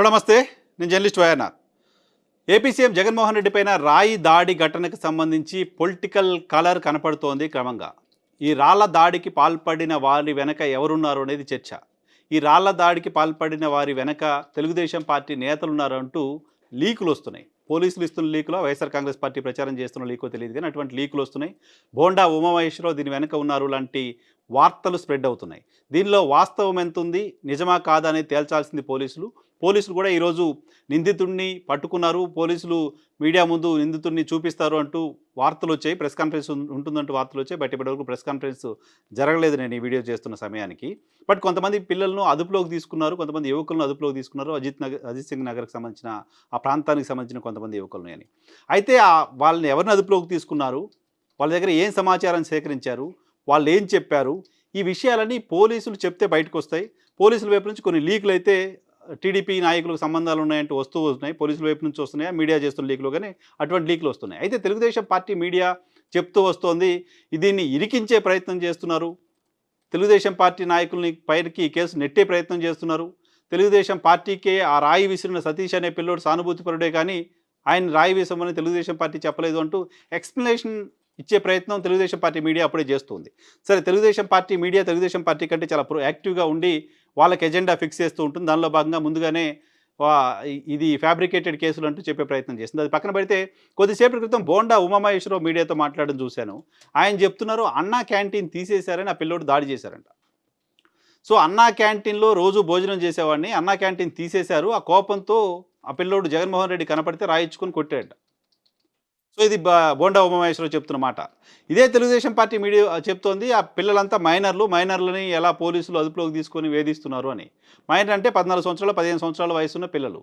Hello నమస్తే. నేను journalist వైఆర్‌నాథ్. ఏపీ సీఎం జగన్మోహన్ రెడ్డి పైన రాయి దాడి ఘటనకు సంబంధించి పొలిటికల్ కలర్ కనపడుతోంది క్రమంగా. ఈ రాళ్ల దాడికి పాల్పడిన వారి వెనక ఎవరున్నారు అనేది చర్చ. ఈ రాళ్ల దాడికి పాల్పడిన వారి వెనక తెలుగుదేశం పార్టీ నేతలున్నారు అంటూ లీకులు వస్తున్నాయి. పోలీసులు ఇస్తున్న లీకులో, వైఎస్ఆర్ కాంగ్రెస్ పార్టీ ప్రచారం చేస్తున్న లీకో తెలియదు కానీ అటువంటి లీకులు వస్తున్నాయి. బోండా ఉమామహేశ్వరరావు దీని వెనక ఉన్నారు లాంటి వార్తలు స్ప్రెడ్ అవుతున్నాయి. దీనిలో వాస్తవం ఎంతుంది, నిజమా కాదా అనేది తేల్చాల్సింది పోలీసులు. పోలీసులు కూడా ఈరోజు నిందితుడిని పట్టుకున్నారు. పోలీసులు మీడియా ముందు నిందితుడిని చూపిస్తారు అంటూ వార్తలు వచ్చాయి. ప్రెస్ కాన్ఫరెన్స్ ఉంటుందంటూ వార్తలు వచ్చాయి. బట్ ఇప్పటివరకు ప్రెస్ కాన్ఫరెన్స్ జరగలేదు నేను ఈ వీడియో చేస్తున్న సమయానికి. బట్ కొంతమంది పిల్లలను అదుపులోకి తీసుకున్నారు, కొంతమంది యువకులను అదుపులోకి తీసుకున్నారు. అజిత్ సింగ్ నగర్కి సంబంధించిన ఆ ప్రాంతానికి సంబంధించిన కొంతమంది యువకులని అని. అయితే వాళ్ళని ఎవరిని అదుపులోకి తీసుకున్నారు, వాళ్ళ దగ్గర ఏం సమాచారం సేకరించారు, వాళ్ళు ఏం చెప్పారు, ఈ విషయాలన్నీ పోలీసులు చెప్తే బయటకు వస్తాయి. పోలీసుల వైపు నుంచి కొన్ని లీకులు అయితే టీడీపీ నాయకులకు సంబంధాలు ఉన్నాయంటూ వస్తున్నాయి. పోలీసుల వైపు నుంచి వస్తున్నాయా, మీడియా చేస్తున్న లీకులు కానీ అటువంటి లీకులు వస్తున్నాయి. అయితే తెలుగుదేశం పార్టీ మీడియా చెప్తూ వస్తోంది, దీన్ని ఇరికించే ప్రయత్నం చేస్తున్నారు, తెలుగుదేశం పార్టీ నాయకుల్ని పైకి ఈ కేసు నెట్టే ప్రయత్నం చేస్తున్నారు, తెలుగుదేశం పార్టీకే ఆ రాయి విసిరిన సతీష్ అనే పిల్లోడు సానుభూతిపరుడే కానీ ఆయన రాయి విసమని తెలుగుదేశం పార్టీ చెప్పలేదు అంటూ ఎక్స్ప్లెనేషన్ ఇచ్చే ప్రయత్నం తెలుగుదేశం పార్టీ మీడియా అప్పుడే చేస్తుంది. సరే, Telugu Desam party media Telugu Desam party కంటే చాలా యాక్టివ్గా ఉండి వాళ్ళకి ఎజెండా ఫిక్స్ చేస్తూ ఉంటుంది. దానిలో భాగంగా ముందుగానే ఇది ఫ్యాబ్రికేటెడ్ కేసులు అంటూ చెప్పే ప్రయత్నం చేస్తుంది. అది పక్కన పెడితే కొద్దిసేపటి క్రితం బోండా ఉమామహేశ్వరరావు మీడియాతో మాట్లాడడం చూశాను. ఆయన చెప్తున్నారు అన్నా క్యాంటీన్ తీసేశారని ఆ పిల్లోడు దాడి చేశారంట. సో అన్నా క్యాంటీన్లో రోజు భోజనం చేసేవాడిని, అన్నా క్యాంటీన్ తీసేశారు, ఆ కోపంతో ఆ పిల్లోడు జగన్మోహన్ రెడ్డి కనపడితే రాయించుకొని కొట్టాడు. సో ఇది బోండా ఉమామహేశ్వరరావు చెప్తున్న మాట. ఇదే తెలుగుదేశం పార్టీ మీడియా చెప్తోంది ఆ పిల్లలంతా మైనర్లని ఎలా పోలీసులు అదుపులోకి తీసుకొని వేధిస్తున్నారు అని. మైనర్ అంటే 14 సంవత్సరాలు 15 సంవత్సరాల వయసున్న పిల్లలు.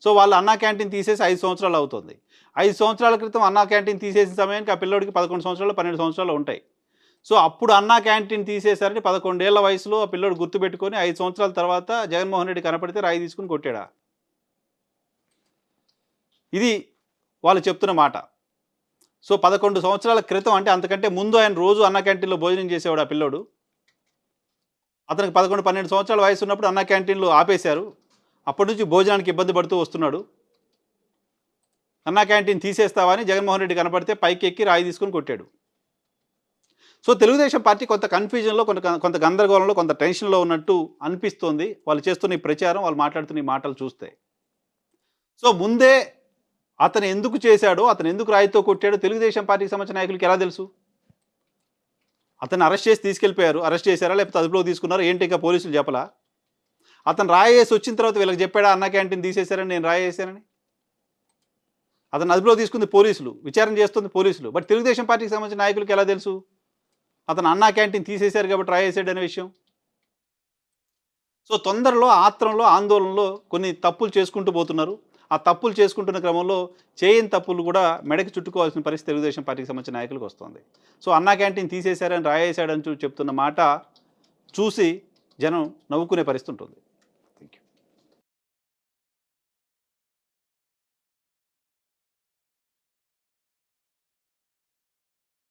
సో వాళ్ళు అన్నా క్యాంటీన్ తీసేసి 5 సంవత్సరాలు అవుతుంది. 5 సంవత్సరాల క్రితం అన్నా క్యాంటీన్ తీసేసిన సమయానికి ఆ పిల్లోడికి 11 సంవత్సరాలు 12 సంవత్సరాలు ఉంటాయి. సో అప్పుడు అన్నా క్యాంటీన్ తీసేశారని 11 ఏళ్ల వయసులో ఆ పిల్లోడు గుర్తుపెట్టుకొని 5 సంవత్సరాల తర్వాత జగన్మోహన్ రెడ్డి కనపడితే రాయి తీసుకుని కొట్టాడా? ఇది వాళ్ళు చెప్తున్న మాట. సో 11 సంవత్సరాల క్రితం అంటే అంతకంటే ముందు ఆయన రోజు అన్నా క్యాంటీన్లో భోజనం చేసేవాడు ఆ పిల్లోడు. అతనికి 11, 12 సంవత్సరాల వయసు ఉన్నప్పుడు అన్నా క్యాంటీన్లు ఆపేశారు. అప్పటి నుంచి భోజనానికి ఇబ్బంది పడుతూ వస్తున్నాడు. అన్నా క్యాంటీన్ తీసేస్తావా అని జగన్మోహన్ రెడ్డి కనపడితే పైకి ఎక్కి రాయి తీసుకొని కొట్టాడు. సో తెలుగుదేశం పార్టీ కొంత కన్ఫ్యూజన్లో, కొంత గందరగోళంలో, కొంత టెన్షన్లో ఉన్నట్టు అనిపిస్తోంది వాళ్ళు చేస్తున్న ఈ ప్రచారం, వాళ్ళు మాట్లాడుతున్న ఈ మాటలు చూస్తే. సో ముందే అతను ఎందుకు చేశాడో, అతను ఎందుకు రాయితో కొట్టాడో తెలుగుదేశం పార్టీకి సంబంధించిన నాయకులకి ఎలా తెలుసు? అతను అరెస్ట్ చేసి తీసుకెళ్ళిపోయారు. అరెస్ట్ చేశారా లేకపోతే అదుపులో తీసుకున్నారా ఏంటి ఇంకా పోలీసులు చెప్పలా? అతను రాయేసి వచ్చిన తర్వాత వీళ్ళకి చెప్పాడా అన్నా క్యాంటీన్ తీసేశారని, నేను రాయేసానని? అతను అదుపులో తీసుకుంది పోలీసులు, విచారణ చేస్తుంది పోలీసులు. బట్ తెలుగుదేశం పార్టీకి సంబంధించిన నాయకులకి ఎలా తెలుసు అతను అన్నా క్యాంటీన్ తీసేశారు కాబట్టి రాయేసాడు అనే విషయం? సో తొందరలో, ఆత్రంలో, ఆందోళనలో కొన్ని తప్పులు చేసుకుంటూ పోతున్నారు. ఆ తప్పులు చేసుకుంటున్న క్రమంలో చేయని తప్పులు కూడా మెడకి చుట్టుకోవాల్సిన పరిస్థితి తెలుగుదేశం పార్టీకి సంబంధించిన నాయకులకు వస్తుంది. సో అన్నా క్యాంటీన్ తీసేశారని, రాయేశాడని చెప్తున్న మాట చూసి జనం నవ్వుకునే పరిస్థితి ఉంటుంది.